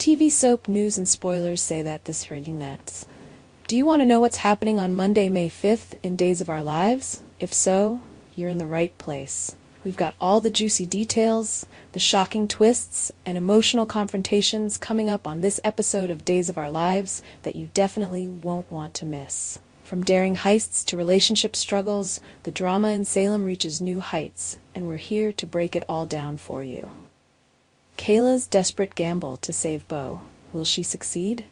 TV soap news and spoilers say that this reading nets. Do you want to know what's happening on Monday, May 5th in Days of Our Lives? If so, you're in the right place. We've got all the juicy details, the shocking twists, and emotional confrontations coming up on this episode of Days of Our Lives that you definitely won't want to miss. From daring heists to relationship struggles, the drama in Salem reaches new heights, and we're here to break it all down for you. Kayla's desperate gamble to save Bo. Will she succeed?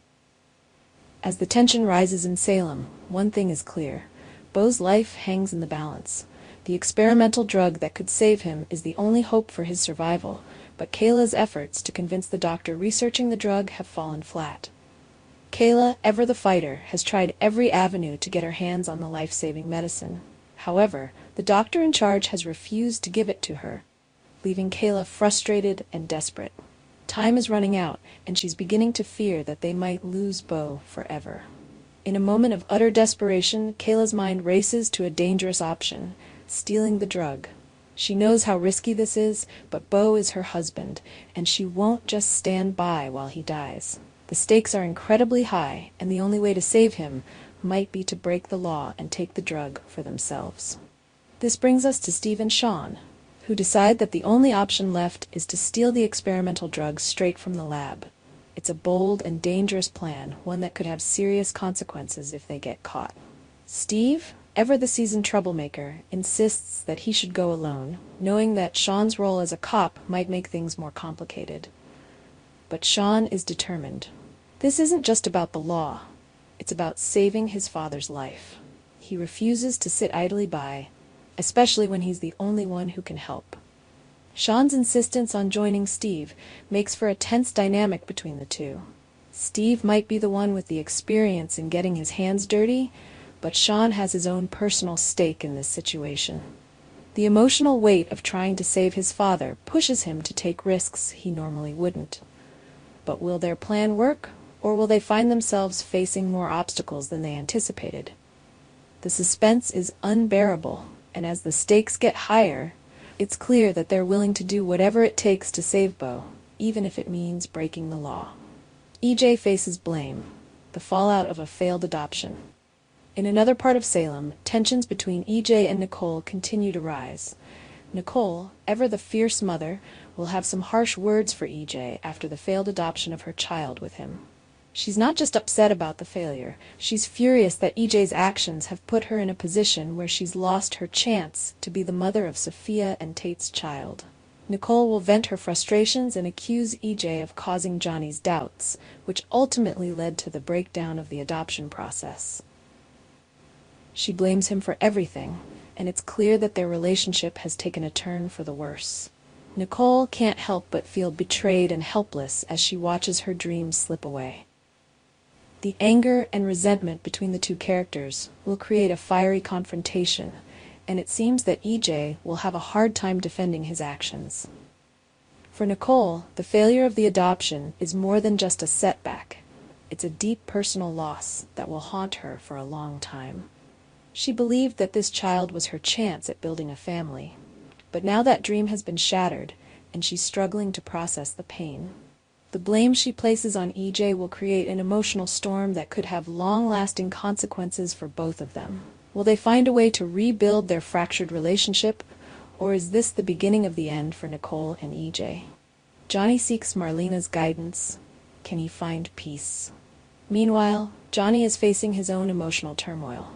As the tension rises in Salem, one thing is clear. Bo's life hangs in the balance. The experimental drug that could save him is the only hope for his survival, but Kayla's efforts to convince the doctor researching the drug have fallen flat. Kayla, ever the fighter, has tried every avenue to get her hands on the life-saving medicine. However, the doctor in charge has refused to give it to her, leaving Kayla frustrated and desperate. Time is running out, and she's beginning to fear that they might lose Bo forever. In a moment of utter desperation, Kayla's mind races to a dangerous option: stealing the drug. She knows how risky this is, but Bo is her husband, and she won't just stand by while he dies. The stakes are incredibly high, and the only way to save him might be to break the law and take the drug for themselves. This brings us to Steve and Sean, who decide that the only option left is to steal the experimental drug straight from the lab. It's a bold and dangerous plan, one that could have serious consequences if they get caught. Steve, ever the seasoned troublemaker, insists that he should go alone, knowing that Sean's role as a cop might make things more complicated. But Sean is determined. This isn't just about the law. It's about saving his father's life. He refuses to sit idly by, especially when he's the only one who can help. Sean's insistence on joining Steve makes for a tense dynamic between the two. Steve might be the one with the experience in getting his hands dirty, but Sean has his own personal stake in this situation. The emotional weight of trying to save his father pushes him to take risks he normally wouldn't. But will their plan work, or will they find themselves facing more obstacles than they anticipated? The suspense is unbearable, and as the stakes get higher, it's clear that they're willing to do whatever it takes to save Bo, even if it means breaking the law. EJ faces blame, the fallout of a failed adoption. In another part of Salem, tensions between EJ and Nicole continue to rise. Nicole, ever the fierce mother, will have some harsh words for EJ after the failed adoption of her child with him. She's not just upset about the failure, she's furious that EJ's actions have put her in a position where she's lost her chance to be the mother of Sophia and Tate's child. Nicole will vent her frustrations and accuse EJ of causing Johnny's doubts, which ultimately led to the breakdown of the adoption process. She blames him for everything, and it's clear that their relationship has taken a turn for the worse. Nicole can't help but feel betrayed and helpless as she watches her dreams slip away. The anger and resentment between the two characters will create a fiery confrontation, and it seems that EJ will have a hard time defending his actions. For Nicole, the failure of the adoption is more than just a setback. It's a deep personal loss that will haunt her for a long time. She believed that this child was her chance at building a family, but now that dream has been shattered, and she's struggling to process the pain. The blame she places on EJ will create an emotional storm that could have long-lasting consequences for both of them. Will they find a way to rebuild their fractured relationship, or is this the beginning of the end for Nicole and EJ? Johnny seeks Marlena's guidance. Can he find peace? Meanwhile, Johnny is facing his own emotional turmoil.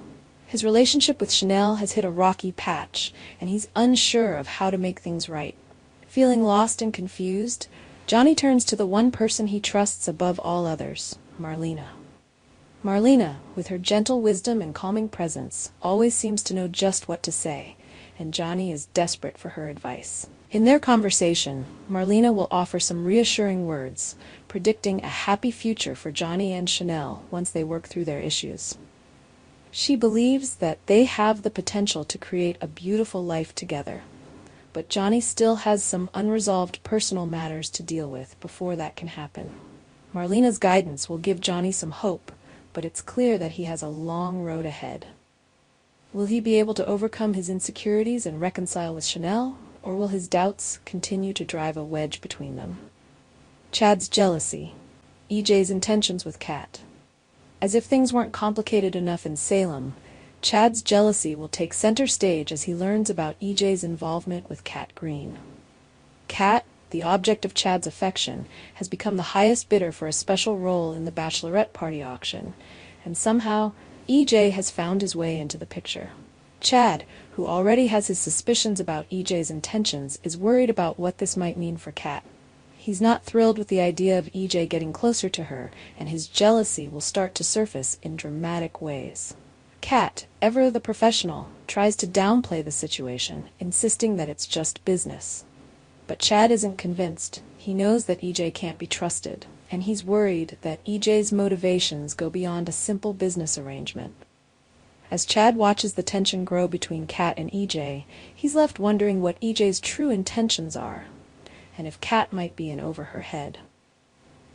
His relationship with Chanel has hit a rocky patch, and he's unsure of how to make things right. Feeling lost and confused, Johnny turns to the one person he trusts above all others, Marlena. Marlena, with her gentle wisdom and calming presence, always seems to know just what to say, and Johnny is desperate for her advice. In their conversation, Marlena will offer some reassuring words, predicting a happy future for Johnny and Chanel once they work through their issues. She believes that they have the potential to create a beautiful life together, but Johnny still has some unresolved personal matters to deal with before that can happen. Marlena's guidance will give Johnny some hope, but it's clear that he has a long road ahead. Will he be able to overcome his insecurities and reconcile with Chanel, or will his doubts continue to drive a wedge between them? Chad's jealousy. EJ's intentions with Kat. As if things weren't complicated enough in Salem, Chad's jealousy will take center stage as he learns about EJ's involvement with Kat Green. Kat, the object of Chad's affection, has become the highest bidder for a special role in the bachelorette party auction, and somehow EJ has found his way into the picture. Chad, who already has his suspicions about EJ's intentions, is worried about what this might mean for Kat. He's not thrilled with the idea of EJ getting closer to her, and his jealousy will start to surface in dramatic ways. Kat, ever the professional, tries to downplay the situation, insisting that it's just business. But Chad isn't convinced. He knows that EJ can't be trusted, and he's worried that EJ's motivations go beyond a simple business arrangement. As Chad watches the tension grow between Kat and EJ, he's left wondering what EJ's true intentions are, and if Kat might be in over her head.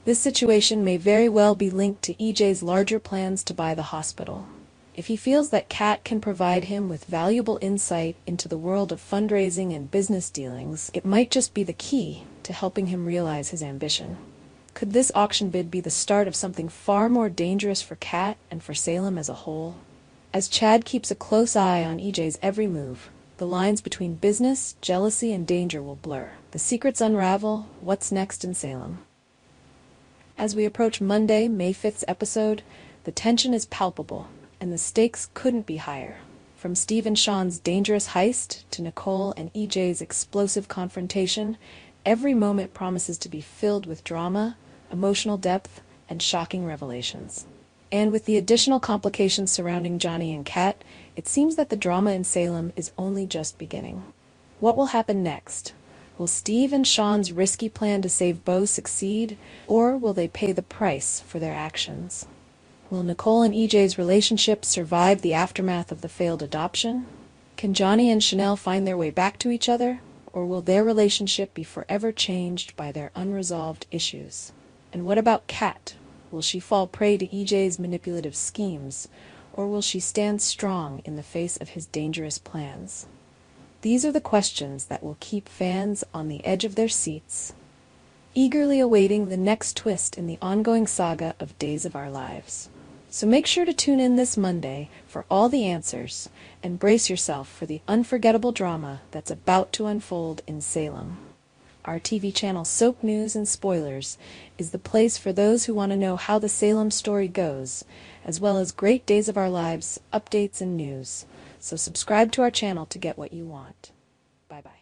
This situation may very well be linked to EJ's larger plans to buy the hospital. If he feels that Kat can provide him with valuable insight into the world of fundraising and business dealings, it might just be the key to helping him realize his ambition. Could this auction bid be the start of something far more dangerous for Kat and for Salem as a whole? As Chad keeps a close eye on EJ's every move, the lines between business, jealousy, and danger will blur. The secrets unravel. What's next in Salem? As we approach Monday, May 5th's episode, the tension is palpable, and the stakes couldn't be higher. From Steve and Sean's dangerous heist to Nicole and EJ's explosive confrontation, every moment promises to be filled with drama, emotional depth, and shocking revelations. And with the additional complications surrounding Johnny and Kat, it seems that the drama in Salem is only just beginning. What will happen next? Will Steve and Sean's risky plan to save Bo succeed, or will they pay the price for their actions? Will Nicole and EJ's relationship survive the aftermath of the failed adoption? Can Johnny and Chanel find their way back to each other, or will their relationship be forever changed by their unresolved issues? And what about Kat? Will she fall prey to EJ's manipulative schemes, or will she stand strong in the face of his dangerous plans? These are the questions that will keep fans on the edge of their seats, eagerly awaiting the next twist in the ongoing saga of Days of Our Lives. So make sure to tune in this Monday for all the answers, and brace yourself for the unforgettable drama that's about to unfold in Salem. Our TV channel Soap News and Spoilers is the place for those who want to know how the Salem story goes, as well as great Days of Our Lives, updates, and news. So subscribe to our channel to get what you want. Bye-bye.